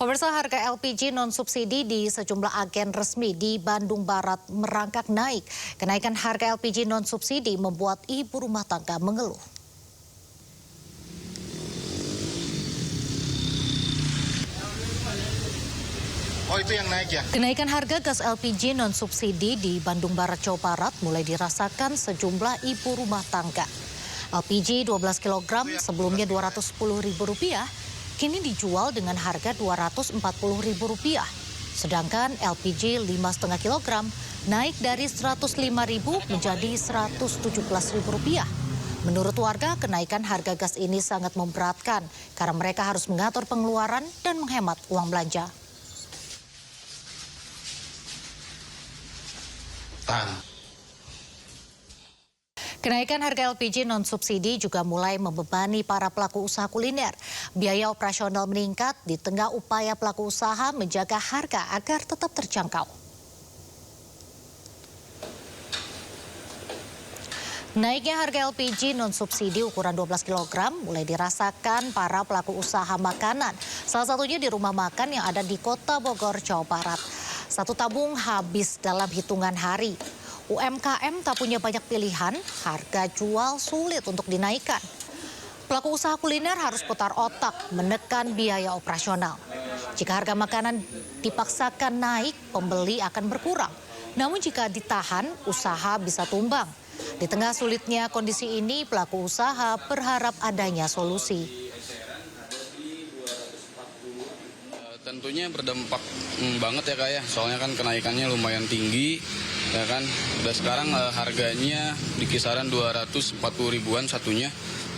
Pemirsa, harga LPG non-subsidi di sejumlah agen resmi di Bandung Barat merangkak naik. Kenaikan harga LPG non-subsidi membuat ibu rumah tangga mengeluh. Oh, itu yang naik ya? Kenaikan harga gas LPG non-subsidi di Bandung Barat, Jawa Barat mulai dirasakan sejumlah ibu rumah tangga. LPG 12 kg sebelumnya Rp210.000, kini dijual dengan harga Rp240.000. Sedangkan LPG 5,5 kg naik dari Rp105.000 menjadi Rp117.000. Menurut warga, kenaikan harga gas ini sangat memberatkan karena mereka harus mengatur pengeluaran dan menghemat uang belanja. Kenaikan harga LPG non-subsidi juga mulai membebani para pelaku usaha kuliner. Biaya operasional meningkat di tengah upaya pelaku usaha menjaga harga agar tetap terjangkau. Naiknya harga LPG non-subsidi ukuran 12 kg mulai dirasakan para pelaku usaha makanan. Salah satunya di rumah makan yang ada di Kota Bogor, Jawa Barat. Satu tabung habis dalam hitungan hari. UMKM tak punya banyak pilihan, harga jual sulit untuk dinaikkan. Pelaku usaha kuliner harus putar otak menekan biaya operasional. Jika harga makanan dipaksakan naik, pembeli akan berkurang. Namun jika ditahan, usaha bisa tumbang. Di tengah sulitnya kondisi ini, pelaku usaha berharap adanya solusi. Tentunya berdampak banget ya Kak ya, soalnya kan kenaikannya lumayan tinggi, ya kan. Udah sekarang harganya di kisaran 240.000-an satunya.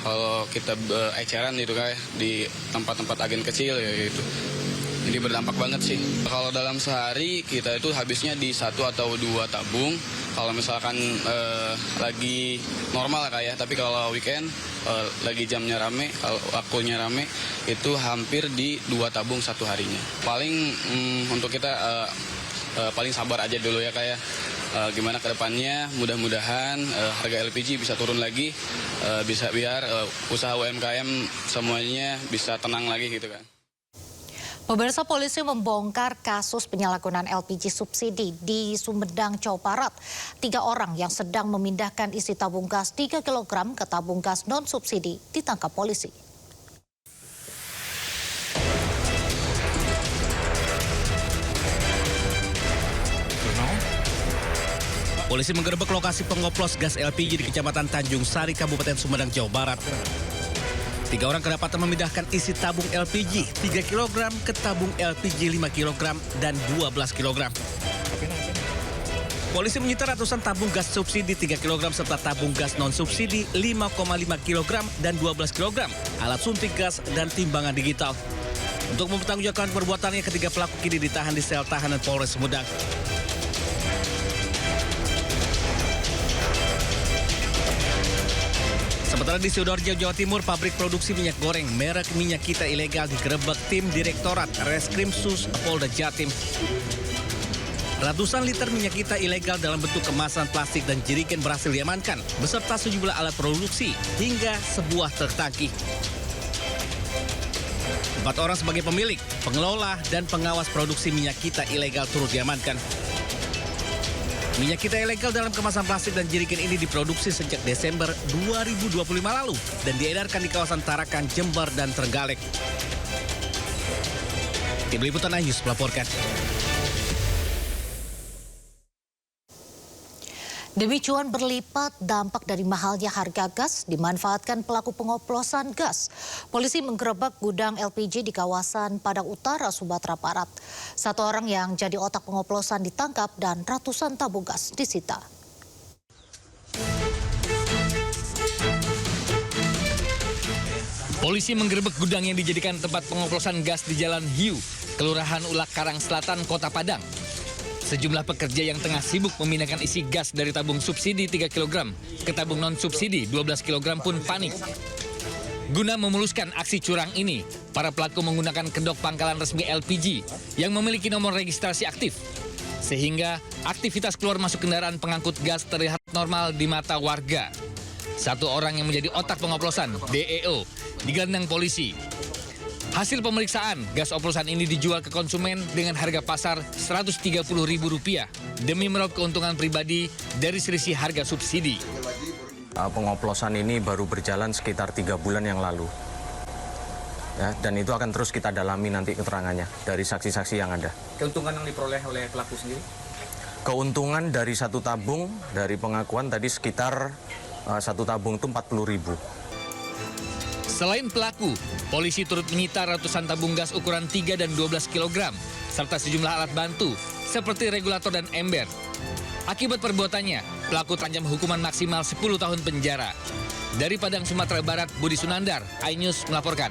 Kalau kita eceran gitu Kak ya, di tempat-tempat agen kecil ya gitu. Jadi berdampak banget sih. Kalau dalam sehari kita itu habisnya di 1 atau 2 tabung. Kalau misalkan lagi normal Kak ya, tapi kalau weekend lagi jamnya rame, kalau waktunya rame, itu hampir di 2 tabung satu harinya. Paling untuk kita paling sabar aja dulu ya Kak ya. Gimana ke depannya, mudah-mudahan harga LPG bisa turun lagi, bisa biar usaha UMKM semuanya bisa tenang lagi gitu kan. Pemirsa, polisi membongkar kasus penyalahgunaan LPG subsidi di Sumedang, Jawa Barat. 3 orang yang sedang memindahkan isi tabung gas 3 kg ke tabung gas non-subsidi ditangkap polisi. Polisi menggerebek lokasi pengoplos gas LPG di Kecamatan Tanjung Sari, Kabupaten Sumedang, Jawa Barat. 3 orang kedapatan memindahkan isi tabung LPG 3 kg ke tabung LPG 5 kg dan 12 kg. Polisi menyita ratusan tabung gas subsidi 3 kg serta tabung gas non-subsidi 5,5 kg dan 12 kg, alat suntik gas dan timbangan digital. Untuk mempertanggungjawabkan perbuatannya, ketiga pelaku kini ditahan di sel tahanan Polres Sumedang. Sementara di Sidoarjo, Jawa Timur, pabrik produksi minyak goreng merek Minyak Kita ilegal digerebek tim Direktorat Reskrim Sus Polda Jatim. Ratusan liter minyak kita ilegal dalam bentuk kemasan plastik dan jerigen berhasil diamankan, beserta sejumlah alat produksi hingga sebuah truk tangki. 4 orang sebagai pemilik, pengelola, dan pengawas produksi minyak kita ilegal turut diamankan. Minyak kita ilegal dalam kemasan plastik dan jerigen ini diproduksi sejak Desember 2025 lalu dan diedarkan di kawasan Tarakan, Jember, dan Trenggalek. Tim Liputan News melaporkan. Demi cuan berlipat, dampak dari mahalnya harga gas dimanfaatkan pelaku pengoplosan gas. Polisi menggerebek gudang LPG di kawasan Padang Utara, Sumatera Barat. 1 orang yang jadi otak pengoplosan ditangkap dan ratusan tabung gas disita. Polisi menggerebek gudang yang dijadikan tempat pengoplosan gas di Jalan Hiu, Kelurahan Ulak Karang Selatan, Kota Padang. Sejumlah pekerja yang tengah sibuk memindahkan isi gas dari tabung subsidi 3 kg ke tabung non-subsidi 12 kg pun panik. Guna memuluskan aksi curang ini, para pelaku menggunakan kedok pangkalan resmi LPG yang memiliki nomor registrasi aktif. Sehingga aktivitas keluar masuk kendaraan pengangkut gas terlihat normal di mata warga. 1 orang yang menjadi otak pengoplosan, DEO, digelandang polisi. Hasil pemeriksaan, gas oplosan ini dijual ke konsumen dengan harga pasar Rp130.000 demi meraup keuntungan pribadi dari selisih harga subsidi. Pengoplosan ini baru berjalan sekitar 3 bulan yang lalu. Ya, dan itu akan terus kita dalami nanti keterangannya dari saksi-saksi yang ada. Keuntungan yang diperoleh oleh pelaku sendiri? Keuntungan dari satu tabung, dari pengakuan tadi sekitar satu tabung itu 40.000. Selain pelaku, polisi turut menyita ratusan tabung gas ukuran 3 dan 12 kg, serta sejumlah alat bantu seperti regulator dan ember. Akibat perbuatannya, pelaku terancam hukuman maksimal 10 tahun penjara. Dari Padang, Sumatera Barat, Budi Sunandar, iNews melaporkan.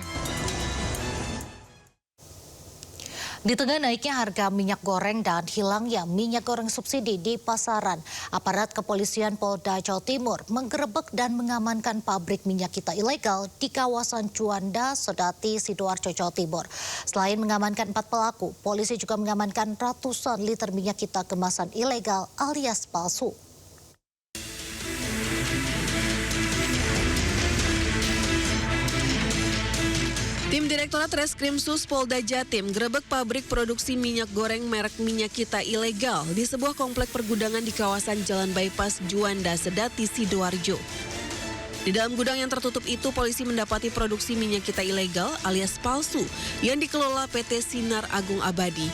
Di tengah naiknya harga minyak goreng dan hilangnya minyak goreng subsidi di pasaran, aparat kepolisian Polda Jawa Timur menggerebek dan mengamankan pabrik minyak kita ilegal di kawasan Juanda, Sedati, Sidoarjo, Jawa Timur. Selain mengamankan 4 pelaku, polisi juga mengamankan ratusan liter minyak kita kemasan ilegal alias palsu. Tim Direktorat Reskrimsus Polda Jatim gerebek pabrik produksi minyak goreng merek Minyak Kita ilegal di sebuah komplek pergudangan di kawasan Jalan Bypass Juanda, Sedati, Sidoarjo. Di dalam gudang yang tertutup itu, polisi mendapati produksi minyak kita ilegal alias palsu yang dikelola PT Sinar Agung Abadi.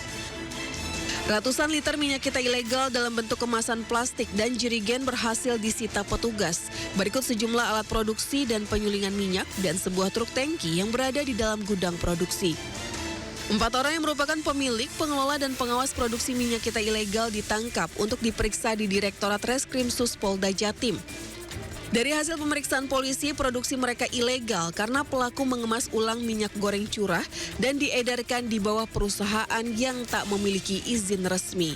Ratusan liter minyak kita ilegal dalam bentuk kemasan plastik dan jerigen berhasil disita petugas. Berikut sejumlah alat produksi dan penyulingan minyak dan sebuah truk tangki yang berada di dalam gudang produksi. 4 orang yang merupakan pemilik, pengelola, dan pengawas produksi minyak kita ilegal ditangkap untuk diperiksa di Direktorat Reskrimsus Polda Jatim. Dari hasil pemeriksaan polisi, produksi mereka ilegal karena pelaku mengemas ulang minyak goreng curah dan diedarkan di bawah perusahaan yang tak memiliki izin resmi.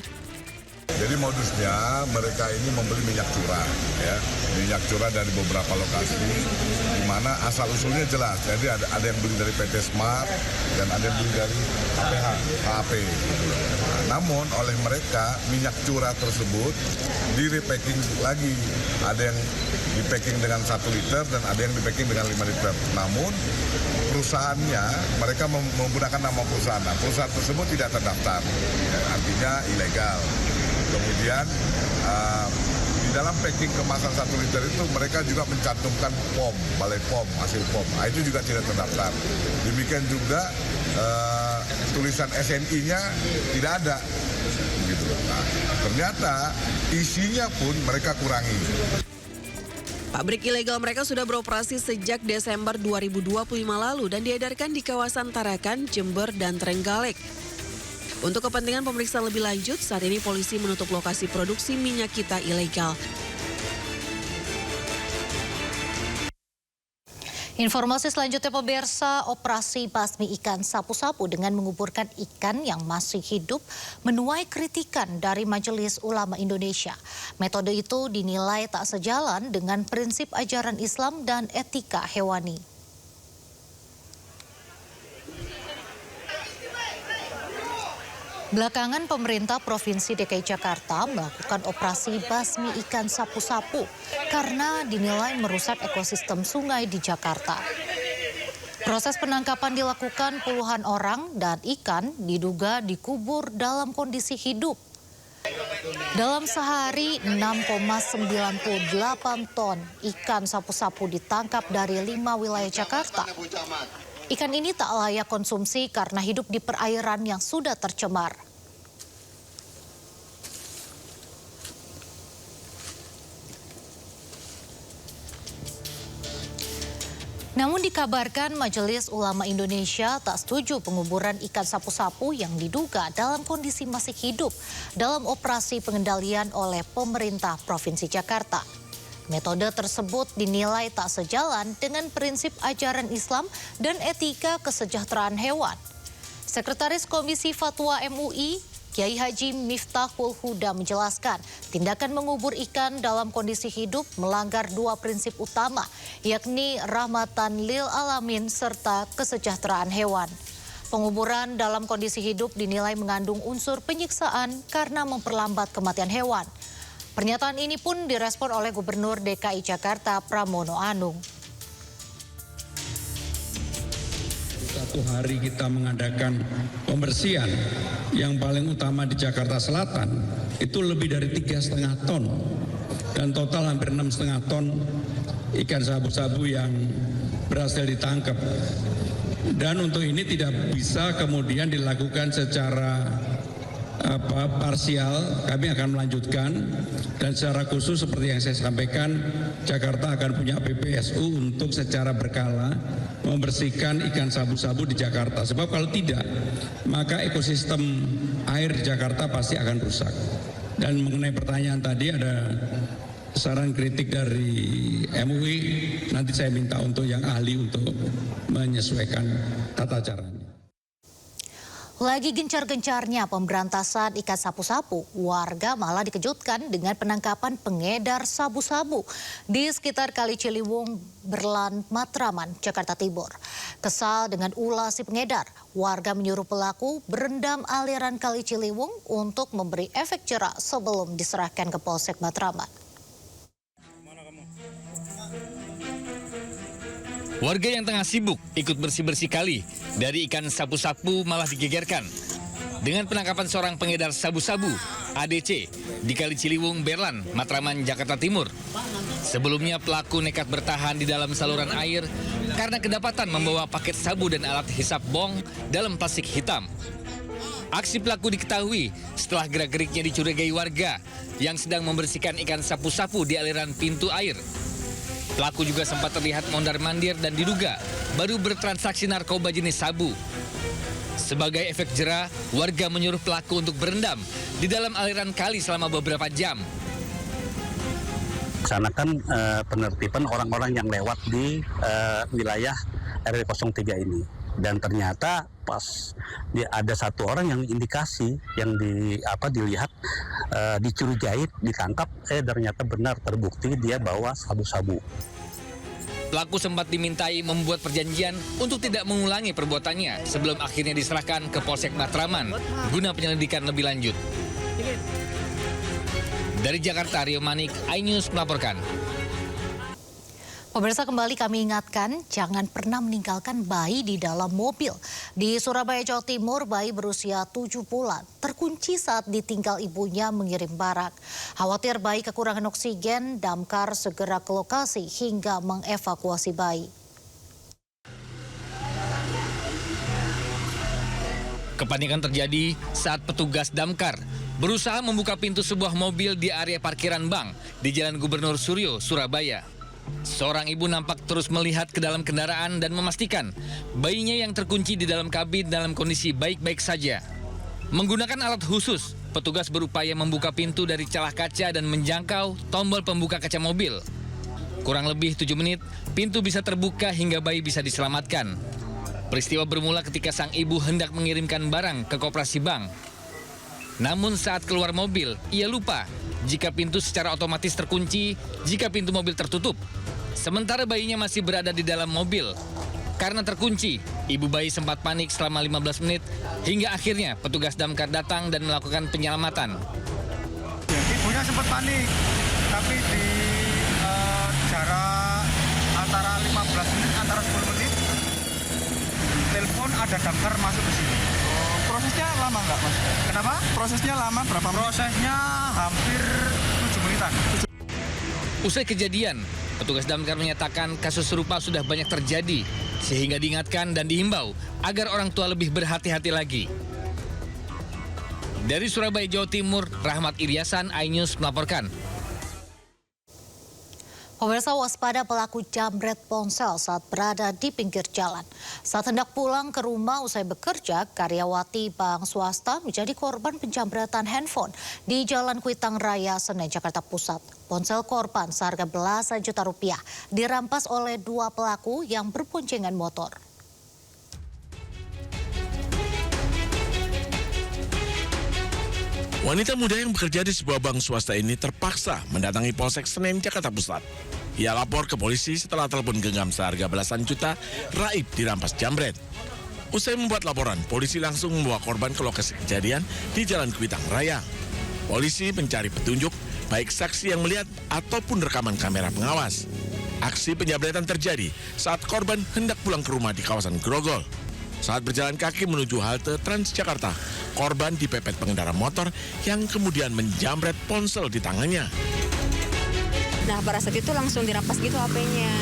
Jadi modusnya mereka ini membeli minyak curah, ya, minyak curah dari beberapa lokasi, di mana asal usulnya jelas. Jadi ada yang beli dari PT Smart dan ada yang beli dari HAP. Nah, namun oleh mereka minyak curah tersebut di-repacking lagi. Ada yang di-packing dengan 1 liter dan ada yang di-packing dengan 5 liter. Namun perusahaannya mereka menggunakan nama perusahaan. Nah, perusahaan tersebut tidak terdaftar, ya, artinya ilegal. Kemudian di dalam packing kemasan 1 liter itu mereka juga mencantumkan POM, balai POM, hasil POM. Nah, itu juga tidak terdaftar. Demikian juga tulisan SNI-nya tidak ada. Gitu. Nah, ternyata isinya pun mereka kurangi. Pabrik ilegal mereka sudah beroperasi sejak Desember 2025 lalu dan diedarkan di kawasan Tarakan, Jember, dan Trenggalek. Untuk kepentingan pemeriksaan lebih lanjut, saat ini polisi menutup lokasi produksi minyak kita ilegal. Informasi selanjutnya pemirsa, operasi basmi ikan sapu-sapu dengan menguburkan ikan yang masih hidup menuai kritikan dari Majelis Ulama Indonesia. Metode itu dinilai tak sejalan dengan prinsip ajaran Islam dan etika hewani. Belakangan pemerintah Provinsi DKI Jakarta melakukan operasi basmi ikan sapu-sapu karena dinilai merusak ekosistem sungai di Jakarta. Proses penangkapan dilakukan puluhan orang dan ikan diduga dikubur dalam kondisi hidup. Dalam sehari 6,98 ton ikan sapu-sapu ditangkap dari 5 wilayah Jakarta. Ikan ini tak layak konsumsi karena hidup di perairan yang sudah tercemar. Namun dikabarkan Majelis Ulama Indonesia tak setuju penguburan ikan sapu-sapu yang diduga dalam kondisi masih hidup dalam operasi pengendalian oleh pemerintah Provinsi Jakarta. Metode tersebut dinilai tak sejalan dengan prinsip ajaran Islam dan etika kesejahteraan hewan. Sekretaris Komisi Fatwa MUI, Kiai Haji Miftahul Huda menjelaskan, tindakan mengubur ikan dalam kondisi hidup melanggar 2 prinsip utama, yakni rahmatan lil alamin serta kesejahteraan hewan. Penguburan dalam kondisi hidup dinilai mengandung unsur penyiksaan karena memperlambat kematian hewan. Pernyataan ini pun direspon oleh Gubernur DKI Jakarta Pramono Anung. satu hari kita mengadakan pembersihan yang paling utama di Jakarta Selatan itu lebih dari 3,5 ton dan total hampir 6,5 ton ikan sabu-sabu yang berhasil ditangkap. Dan untuk ini tidak bisa kemudian dilakukan secara parsial, kami akan melanjutkan, dan secara khusus seperti yang saya sampaikan, Jakarta akan punya PPSU untuk secara berkala membersihkan ikan sabu-sabu di Jakarta. Sebab kalau tidak, maka ekosistem air di Jakarta pasti akan rusak. Dan mengenai pertanyaan tadi ada saran kritik dari MUI, nanti saya minta untuk yang ahli untuk menyesuaikan tata caranya. Lagi gencar-gencarnya pemberantasan ikan sapu-sapu, warga malah dikejutkan dengan penangkapan pengedar sabu-sabu di sekitar Kali Ciliwung, Berlan, Matraman, Jakarta Timur. Kesal dengan ulah si pengedar, warga menyuruh pelaku berendam aliran Kali Ciliwung untuk memberi efek jera sebelum diserahkan ke Polsek Matraman. Warga yang tengah sibuk ikut bersih-bersih kali dari ikan sapu-sapu malah digegerkan dengan penangkapan seorang pengedar sabu-sabu ADC di Kali Ciliwung, Berlan, Matraman, Jakarta Timur. Sebelumnya pelaku nekat bertahan di dalam saluran air karena kedapatan membawa paket sabu dan alat hisap bong dalam plastik hitam. Aksi pelaku diketahui setelah gerak-geriknya dicurigai warga yang sedang membersihkan ikan sapu-sapu di aliran pintu air. Pelaku juga sempat terlihat mondar-mandir dan diduga baru bertransaksi narkoba jenis sabu. Sebagai efek jera, warga menyuruh pelaku untuk berendam di dalam aliran kali selama beberapa jam. Laksanakan penertiban orang-orang yang lewat di wilayah RW 03 ini. Dan ternyata pas ada satu orang yang indikasi yang dilihat dicurigai, ditangkap, ternyata benar terbukti dia bawa sabu-sabu. Pelaku sempat dimintai membuat perjanjian untuk tidak mengulangi perbuatannya sebelum akhirnya diserahkan ke Polsek Matraman guna penyelidikan lebih lanjut. Dari Jakarta, Rio Manik, iNews melaporkan. Pemirsa, kembali kami ingatkan, jangan pernah meninggalkan bayi di dalam mobil. Di Surabaya, Jawa Timur, bayi berusia 7 bulan terkunci saat ditinggal ibunya mengirim barang. Khawatir bayi kekurangan oksigen, damkar segera ke lokasi hingga mengevakuasi bayi. Kepanikan terjadi saat petugas damkar berusaha membuka pintu sebuah mobil di area parkiran bank di Jalan Gubernur Suryo, Surabaya. Seorang ibu nampak terus melihat ke dalam kendaraan dan memastikan bayinya yang terkunci di dalam kabin dalam kondisi baik-baik saja. Menggunakan alat khusus, petugas berupaya membuka pintu dari celah kaca dan menjangkau tombol pembuka kaca mobil. Kurang lebih 7 menit, pintu bisa terbuka hingga bayi bisa diselamatkan. Peristiwa bermula ketika sang ibu hendak mengirimkan barang ke koperasi bank. Namun saat keluar mobil, ia lupa jika pintu secara otomatis terkunci jika pintu mobil tertutup. Sementara bayinya masih berada di dalam mobil. Karena terkunci, ibu bayi sempat panik selama 15 menit hingga akhirnya petugas damkar datang dan melakukan penyelamatan. Ibunya sempat panik, tapi di jarak antara 15 menit, antara 10 menit, telepon ada damkar masuk ke sini. Prosesnya lama nggak, Mas? Kenapa? Prosesnya lama berapa menit? Prosesnya hampir 7 menitan. Usai kejadian, petugas damkar menyatakan kasus serupa sudah banyak terjadi, sehingga diingatkan dan dihimbau agar orang tua lebih berhati-hati lagi. Dari Surabaya, Jawa Timur, Rahmat Iriasan, iNews melaporkan. Pemirsa, waspada pelaku jambret ponsel saat berada di pinggir jalan. Saat hendak pulang ke rumah usai bekerja, karyawati bank swasta menjadi korban penjambretan handphone di Jalan Kuitang Raya, Senen, Jakarta Pusat. Ponsel korban seharga belasan juta rupiah dirampas oleh 2 pelaku yang berboncengan motor. Wanita muda yang bekerja di sebuah bank swasta ini terpaksa mendatangi Polsek Senen, Jakarta Pusat. Ia lapor ke polisi setelah telepon genggam seharga belasan juta raib dirampas jambret. Usai membuat laporan, polisi langsung membawa korban ke lokasi kejadian di Jalan Kuitang Raya. Polisi mencari petunjuk, baik saksi yang melihat ataupun rekaman kamera pengawas. Aksi penjambretan terjadi saat korban hendak pulang ke rumah di kawasan Grogol. Saat berjalan kaki menuju halte Transjakarta, korban dipepet pengendara motor yang kemudian menjamret ponsel di tangannya. Nah, pada saat itu langsung dirampas gitu HP-nya.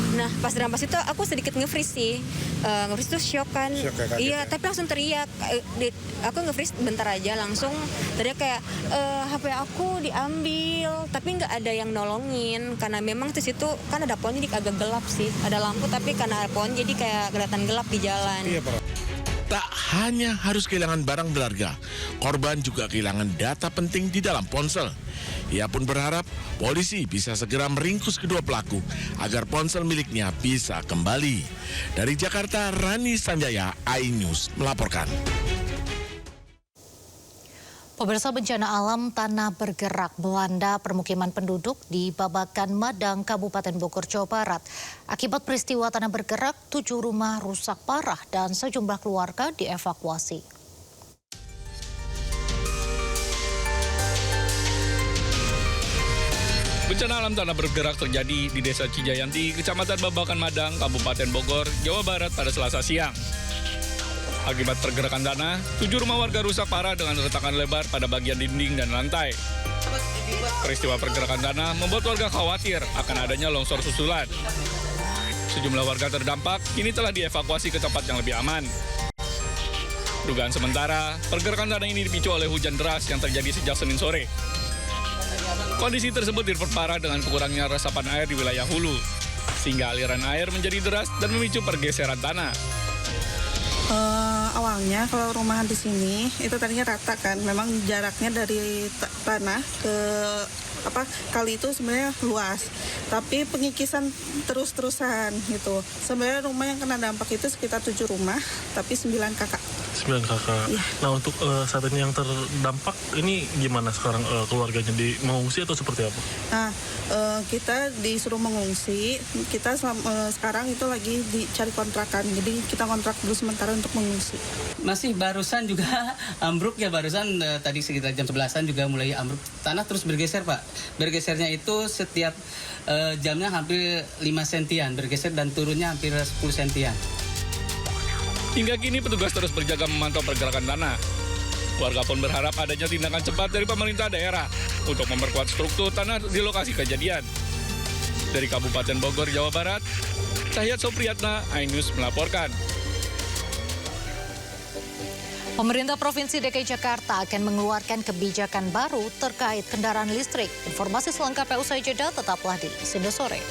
Nah, pas dirampas itu aku sedikit nge-freeze sih. Nge-freeze itu shock kan. Iya, tapi langsung teriak. Aku nge-freeze bentar aja, langsung teriak kayak, HP aku diambil. Tapi nggak ada yang nolongin. Karena memang di situ kan ada pohon, jadi agak gelap sih. Ada lampu, tapi karena ada pohon, jadi kayak kelihatan gelap di jalan. Tak hanya harus kehilangan barang berharga, korban juga kehilangan data penting di dalam ponsel. Ia pun berharap polisi bisa segera meringkus kedua pelaku agar ponsel miliknya bisa kembali. Dari Jakarta, Rani Sanjaya, iNews melaporkan. Pemirsa, bencana alam tanah bergerak melanda permukiman penduduk di Babakan Madang, Kabupaten Bogor, Jawa Barat. Akibat peristiwa tanah bergerak, 7 rumah rusak parah dan sejumlah keluarga dievakuasi. Bencana alam tanah bergerak terjadi di Desa Cijayanti, Kecamatan Babakan Madang, Kabupaten Bogor, Jawa Barat pada Selasa siang. Akibat pergerakan tanah, 7 rumah warga rusak parah dengan retakan lebar pada bagian dinding dan lantai. Peristiwa pergerakan tanah membuat warga khawatir akan adanya longsor susulan. Sejumlah warga terdampak kini telah dievakuasi ke tempat yang lebih aman. Dugaan sementara, pergerakan tanah ini dipicu oleh hujan deras yang terjadi sejak Senin sore. Kondisi tersebut diperparah dengan kurangnya resapan air di wilayah hulu, sehingga aliran air menjadi deras dan memicu pergeseran tanah. Awalnya kalau rumahan di sini itu tadinya rata kan, memang jaraknya dari tanah ke kali itu sebenarnya luas, tapi pengikisan terus-terusan gitu. Sebenarnya rumah yang kena dampak itu sekitar 7 rumah, tapi 9 kakak. 9 kakak. Ya. Nah, untuk saat ini yang terdampak ini gimana sekarang keluarganya, mengungsi atau seperti apa? Nah, kita disuruh mengungsi. Kita sekarang itu lagi dicari kontrakan, jadi kita kontrak dulu sementara untuk mengungsi. Masih barusan juga ambruk ya, barusan tadi sekitar jam 11-an juga mulai ambruk. Tanah terus bergeser, Pak. Bergesernya itu setiap jamnya hampir 5 sentian bergeser dan turunnya hampir 10 sentian. Hingga kini petugas terus berjaga memantau pergerakan tanah. Warga pun berharap adanya tindakan cepat dari pemerintah daerah untuk memperkuat struktur tanah di lokasi kejadian. Dari Kabupaten Bogor, Jawa Barat, Cahyat Sopriyatna, iNews melaporkan. Pemerintah Provinsi DKI Jakarta akan mengeluarkan kebijakan baru terkait kendaraan listrik. Informasi selengkapnya usai jeda, tetaplah di Sindo Sore.